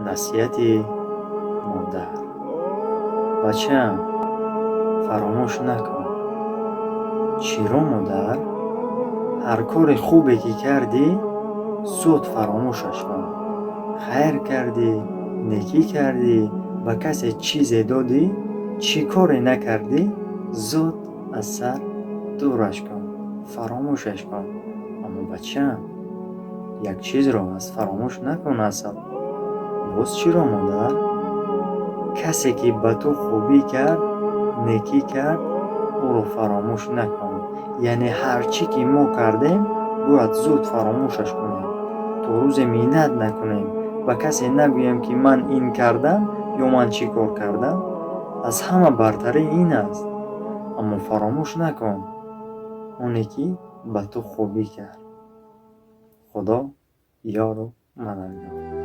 насиҳати модар. Бачаам, фаромӯш накун. Чиро модар? ҳар кори хубе ки кардӣ, зуд фаромӯшаш кун. Хайр кардӣ, некӣ кардӣ, ба касе чизе додӣ, чӣ коре накардӣ, зуд аз сар дураш кун, фаромӯшаш кун. Аммо бачаам, як чизро аз фаромӯш накун асл. Боз чиро модар? Касе ки ба ту хубӣ кард, некӣ кард, ӯро фаромӯш накун. Яъне ҳар чӣ ки мо кардем, бояд зуд фаромӯшаш кунем. То рӯзе миннат накунем, ба касе нагӯем ки ман ин кардам ё ман чӣ кор кардам. Аз ҳама бартарин ин аст. Аммо фаромӯш накун оне ки ба ту хубӣ кард. Худо ёру мададгор.